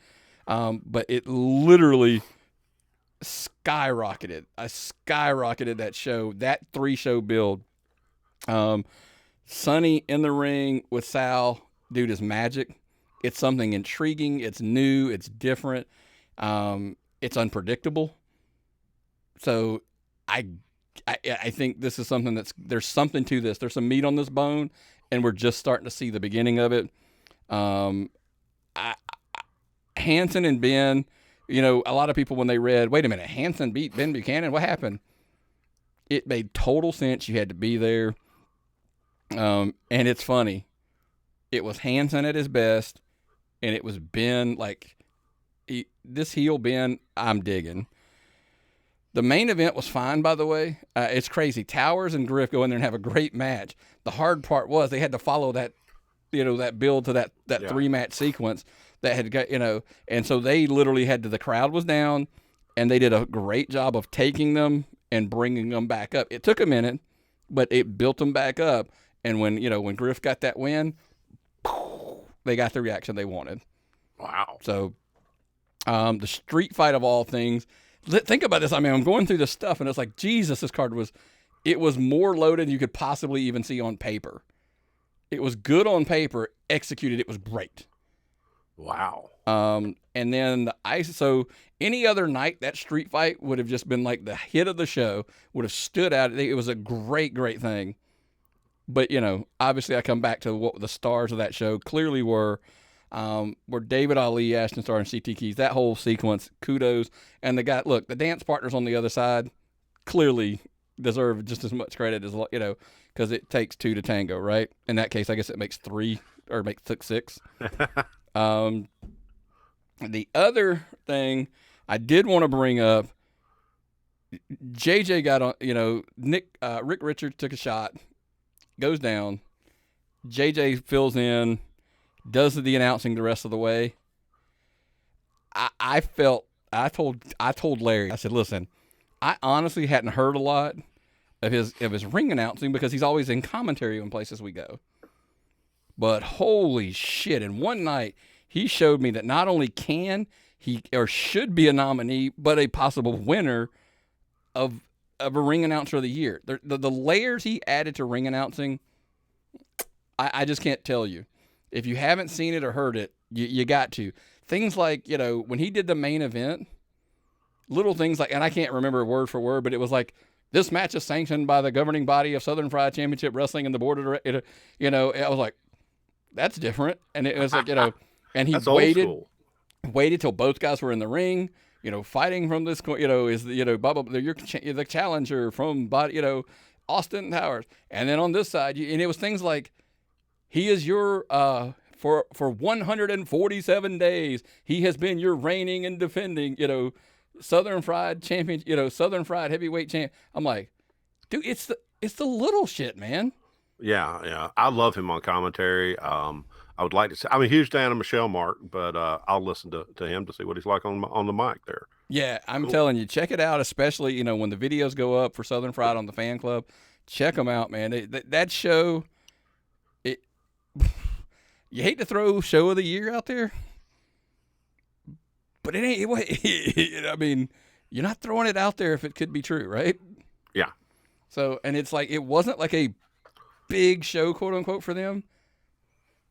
But it literally skyrocketed. I skyrocketed that show, that 3-show build. Sonny in the ring with Sal, dude, is magic. It's something intriguing. It's new. It's different. It's unpredictable. So I think this is something there's something to this. There's some meat on this bone, and we're just starting to see the beginning of it. Hanson and Ben, a lot of people when they read, wait a minute, Hanson beat Ben Buchanan, what happened? It made total sense. You had to be there. And it's funny. It was Hanson at his best, and it was Ben, this heel Ben, I'm digging. The main event was fine, by the way. It's crazy. Towers and Griff go in there and have a great match. The hard part was they had to follow that, that build to that 3-match sequence that had got, and so they literally the crowd was down, and they did a great job of taking them and bringing them back up. It took a minute, but it built them back up. And when Griff got that win, they got the reaction they wanted. Wow. So, the street fight of all things. Think about this. I mean, I'm going through this stuff, and it's like, Jesus, this card was more loaded than you could possibly even see on paper. It was good on paper. Executed, it was great. Wow. And then so any other night, that street fight would have just been like the hit of the show, would have stood out. It was a great, great thing. But, obviously I come back to what the stars of that show clearly were David Ali, Ashton, Starr, and CT Keys. That whole sequence, kudos. And the dance partners on the other side clearly deserve just as much credit as, because it takes two to tango, right? In that case, I guess it makes three or makes six. The other thing I did want to bring up, JJ got on, Rick Richards took a shot, goes down. JJ fills in, does the announcing the rest of the way. I told Larry, I said, listen, I honestly hadn't heard a lot of his ring announcing because he's always in commentary in places we go. But holy shit, in one night, he showed me that not only can he or should be a nominee, but a possible winner of a ring announcer of the year. The layers he added to ring announcing, I just can't tell you. If you haven't seen it or heard it, you got to. Things like, when he did the main event, little things like, and I can't remember word for word, but it was like, this match is sanctioned by the governing body of Southern Fried Championship Wrestling and the board of directors. I was like, that's different. And it was like, and he waited till both guys were in the ring, fighting from this, is the, blah, blah, blah, you're the challenger from, Austin Towers. And then on this side, and it was things like, he is your, for 147 days, he has been your reigning and defending, Southern Fried champion, Southern Fried heavyweight champ. I'm like, dude, it's the little shit, man. Yeah. I love him on commentary. I would like to say, I'm a huge fan of Michelle Mark, but I'll listen to him to see what he's like on the mic there. Yeah, I'm telling you, check it out, especially, when the videos go up for Southern Fried on the fan club. Check them out, man. That show, you hate to throw show of the year out there, but it ain't, I mean, you're not throwing it out there if it could be true, right? Yeah. So, and it's like, it wasn't like a big show, quote unquote, for them,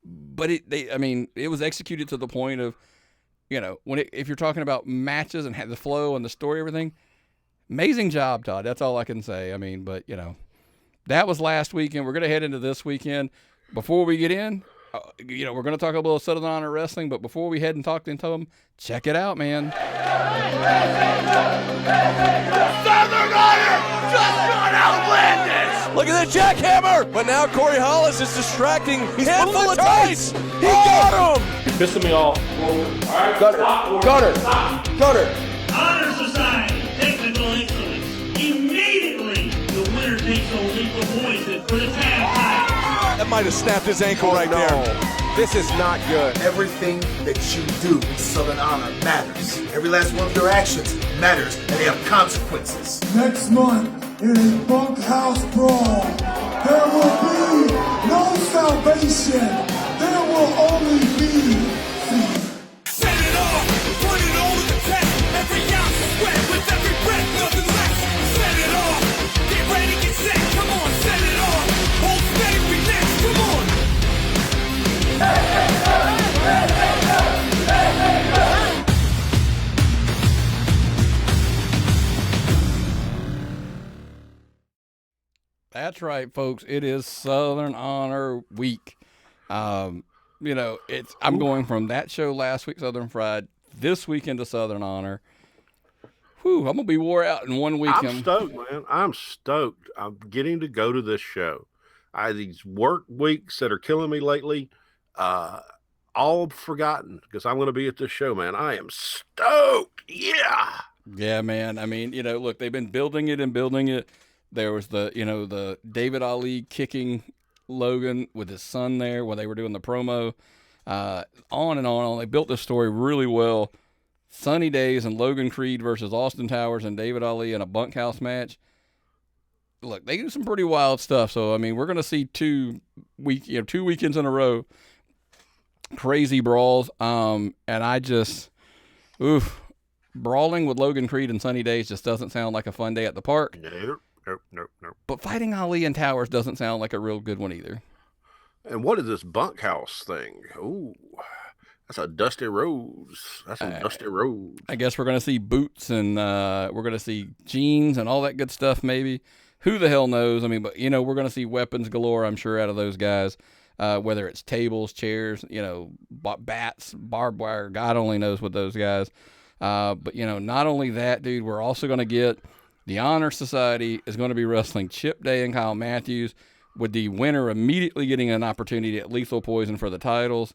but it was executed to the point of, if you're talking about matches and the flow and the story, everything, amazing job, Todd. That's all I can say. I mean, but that was last weekend. We're going to head into this weekend. Before we get in, we're going to talk a little Southern Honor Wrestling, but before we head and talk into them, check it out, man. Southern Honor just got outlandish! Look at the jackhammer! But now Corey Hollis is distracting. He's full of tights! He got him! You're pissing me off. Gunner! Honor Society, technical excellence. Immediately, the winner takes only the poison for the tag title. That might have snapped his ankle there. This is not good. Everything that you do in Southern Honor matters. Every last one of your actions matters, and they have consequences. Next month, in a bunkhouse brawl, there will be no salvation. There will only be fear. Set it off, put it all to the test. Every ounce of sweat with every breath, nothing less. Set it off, get ready, get set. Come on, set it off. Hold steady, we next. Come on. That's right, folks. It is Southern Honor Week. I'm going from that show last week, Southern Fried, this weekend to Southern Honor. Whew, I'm gonna be wore out in 1 week. I'm stoked, man. I'm stoked. I'm getting to go to this show. These work weeks that are killing me lately, all forgotten because I'm going to be at this show, man. I am stoked. Yeah, man. I mean, look, they've been building it. There was the David Ali kicking Logan with his son there when they were doing the promo. On and on. They built this story really well. Sunny Days and Logan Creed versus Austin Towers and David Ali in a bunkhouse match. Look, they do some pretty wild stuff. So, I mean, we're going to see 2 weekends in a row, crazy brawls. And I just, brawling with Logan Creed and Sunny Days just doesn't sound like a fun day at the park. Nope. But fighting Ali and Towers doesn't sound like a real good one either. And what is this bunkhouse thing? Ooh, that's a Dusty Rhodes. That's some Dusty Rhodes. I guess we're going to see boots and we're going to see jeans and all that good stuff maybe. Who the hell knows? I mean, but, we're going to see weapons galore, I'm sure, out of those guys, whether it's tables, chairs, bats, barbed wire. God only knows what those guys. But, not only that, dude, we're also going to get the Honor Society is going to be wrestling Chip Day and Kyle Matthews, with the winner immediately getting an opportunity at Lethal Poison for the titles.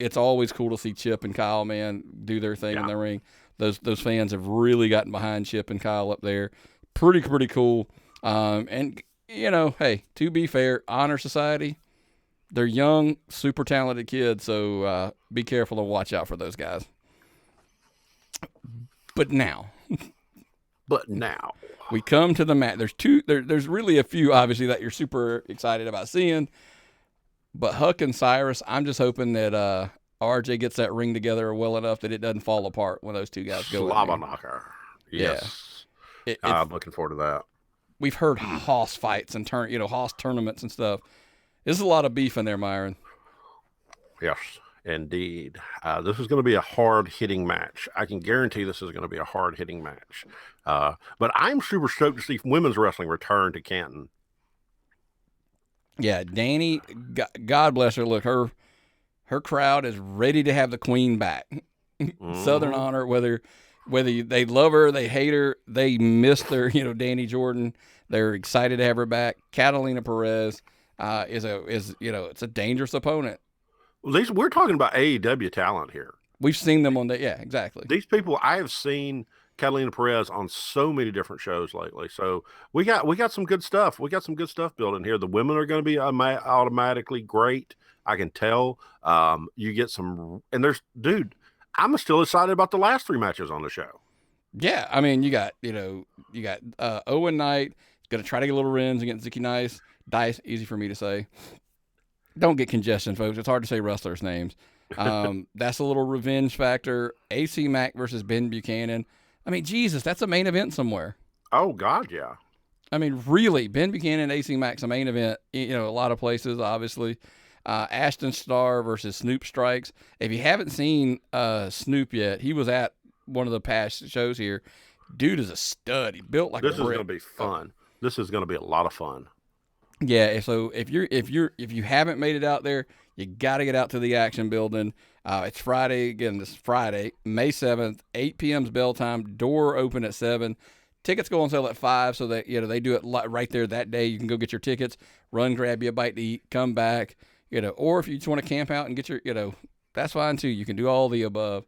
It's always cool to see Chip and Kyle, man, do their thing in the ring. Those fans have really gotten behind Chip and Kyle up there. Pretty cool. And, hey, to be fair, Honor Society, they're young, super talented kids, so be careful and watch out for those guys. But now we come to the match. There's really a few, obviously, that you're super excited about seeing. But Huck and Cyrus, I'm just hoping that RJ gets that ring together well enough that it doesn't fall apart when those two guys go. Slobber knocker. Yes. Yeah. I'm looking forward to that. We've heard Hoss fights and Hoss tournaments and stuff. There's a lot of beef in there, Myron. Yes, indeed. This is going to be a hard-hitting match. I can guarantee this is going to be a hard-hitting match. But I'm super stoked to see women's wrestling return to Canton. Yeah, Danny, God bless her. Look, her crowd is ready to have the queen back. Southern Honor, whether they love her, they hate her, they miss their, Danny Jordan. They're excited to have her back. Catalina Perez is it's a dangerous opponent. Well, we're talking about AEW talent here. We've seen them on that. Yeah, exactly. These people, I have seen Catalina Perez on so many different shows lately. So we got some good stuff. We got some good stuff building here. The women are going to be automatically great. I can tell. You get some, and I'm still excited about the last three matches on the show. Yeah, I mean, you got Owen Knight going to try to get a little wins against Zicky Dice. Easy for me to say. Don't get congestion, folks. It's hard to say wrestlers' names. That's a little revenge factor. AC Mack versus Ben Buchanan. I mean, Jesus, that's a main event somewhere. Oh, God, yeah. I mean, really, Ben Buchanan, AC Mack's a main event, a lot of places, obviously. Ashton Starr versus Snoop Strikes. If you haven't seen Snoop yet, he was at one of the past shows here. Dude is a stud. He built like a brick. This is going to be fun. This is going to be a lot of fun. Yeah, so if you haven't made it out there, you got to get out to the Action Building. It's Friday again. This Friday, May 7th, 8 p.m.'s bell time. Door open at 7. Tickets go on sale at 5, so that they do it right there that day. You can go get your tickets, run, grab you a bite to eat, come back. Or if you just want to camp out and get your, that's fine too. You can do all the above.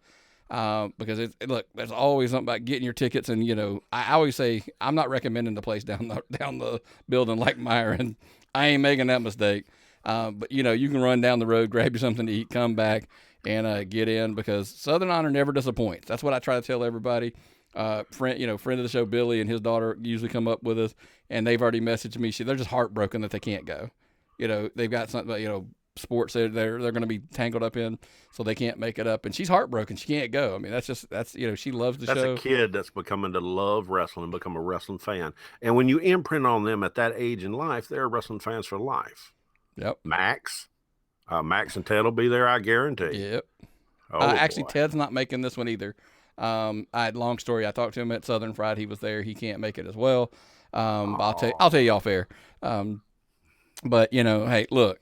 Because there's always something about getting your tickets, and I always say I'm not recommending the place down the building like Myron. I ain't making that mistake. But you can run down the road, grab you something to eat, come back, and get in, because Southern Honor never disappoints. That's what I try to tell everybody. Friend of the show Billy and his daughter usually come up with us, and they've already messaged me. They're just heartbroken that they can't go. They've got something, sports they're going to be tangled up in, so they can't make it up, and she's heartbroken she can't go. I mean, that's she loves the show. That's a kid that's becoming to love wrestling and become a wrestling fan, and when you imprint on them at that age in life, they're wrestling fans for life. Yep. Max and Ted will be there, I guarantee. Yep. Actually, Ted's not making this one either. Long story, I talked to him at Southern Fried. He was there. He can't make it as well. I'll tell you off air. But hey, look,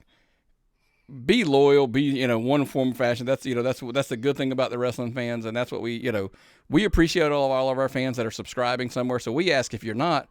be loyal, be one form of fashion. That's that's the good thing about the wrestling fans, and that's what we appreciate all of our fans that are subscribing somewhere. So we ask, if you're not,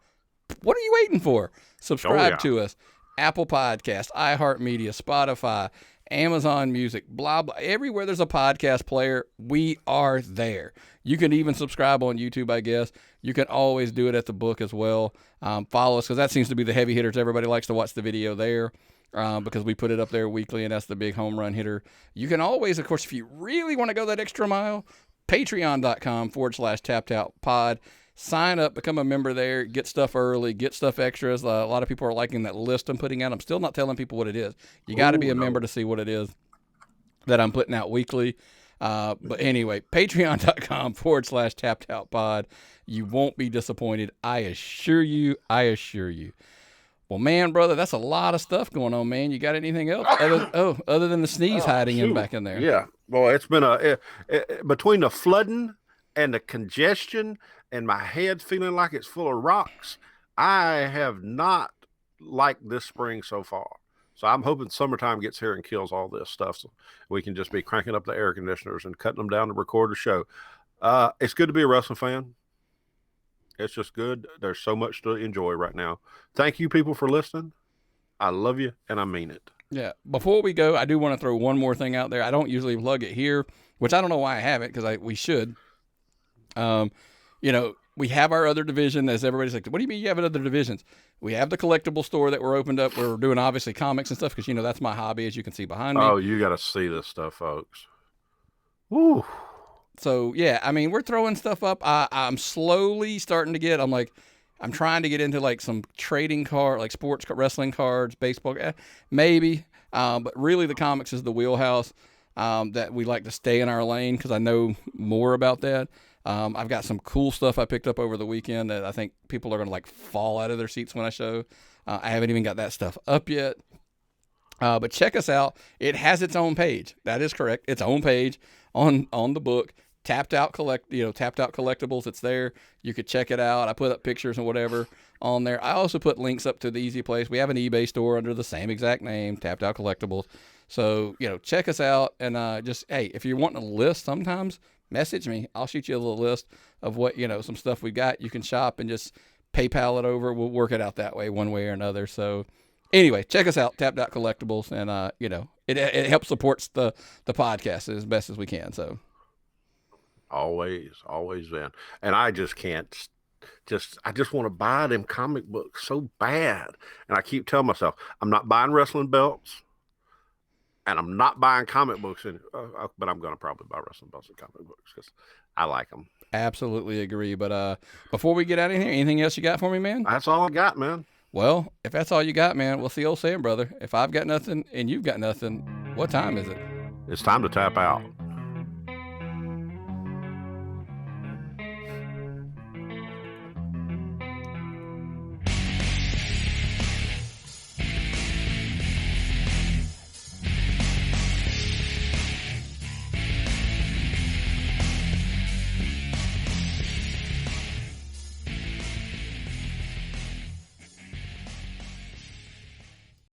what are you waiting for? Subscribe to us. Apple Podcast, iHeartMedia, Spotify, Amazon Music, blah blah. Everywhere there's a podcast player, we are there. You can even subscribe on YouTube, I guess. You can always do it at the book as well. Follow us, because that seems to be the heavy hitters. Everybody likes to watch the video there. Because we put it up there weekly, and that's the big home run hitter. You can always, of course, if you really want to go that extra mile, patreon.com/tappedoutpod. Sign up, become a member there, get stuff early, get stuff extras. A lot of people are liking that list I'm putting out. I'm still not telling people what it is. You got to be a member to see what it is that I'm putting out weekly. But anyway, patreon.com/tappedoutpod. You won't be disappointed. I assure you. Well, man, brother, that's a lot of stuff going on, man. You got anything else other than the sneeze hiding in back in there? Yeah. Well, it's been between the flooding and the congestion and my head feeling like it's full of rocks. I have not liked this spring so far. So I'm hoping summertime gets here and kills all this stuff, so we can just be cranking up the air conditioners and cutting them down to record a show. It's good to be a wrestling fan. It's just good. There's so much to enjoy right now. Thank you, people, for listening. I love you, and I mean it. Yeah. Before we go, I do want to throw one more thing out there. I don't usually plug it here, which I don't know why I haven't, because we should. We have our other division, as everybody's like, what do you mean you have other divisions? We have the collectible store that we're opened up. We're doing, obviously, comics and stuff, because, that's my hobby, as you can see behind me. Oh, you got to see this stuff, folks. Woo. So, yeah, I mean, we're throwing stuff up. I'm slowly starting to get, I'm trying to get into, like, some trading card, like sports wrestling cards, baseball, maybe. But really the comics is the wheelhouse that we like to stay in our lane, because I know more about that. I've got some cool stuff I picked up over the weekend that I think people are going to, like, fall out of their seats when I show. I haven't even got that stuff up yet. But check us out. It has its own page. That is correct. Its own page on the book. Tapped Out Collectibles. It's there. You could check it out. I put up pictures and whatever on there. I also put links up to the easy place. We have an eBay store under the same exact name, Tapped Out Collectibles. So, check us out. And hey, if you're wanting a list sometimes, message me. I'll shoot you a little list of what, some stuff we got. You can shop and just PayPal it over. We'll work it out that way, one way or another. So anyway, check us out, Tapped Out Collectibles. And, it helps supports the podcast as best as we can. So. Always been. And I just can't I just want to buy them comic books so bad. And I keep telling myself, I'm not buying wrestling belts and I'm not buying comic books, but I'm going to probably buy wrestling belts and comic books because I like them. Absolutely agree. But before we get out of here, anything else you got for me, man? That's all I got, man. Well, if that's all you got, man, what's the old saying, brother? If I've got nothing and you've got nothing, what time is it? It's time to tap out.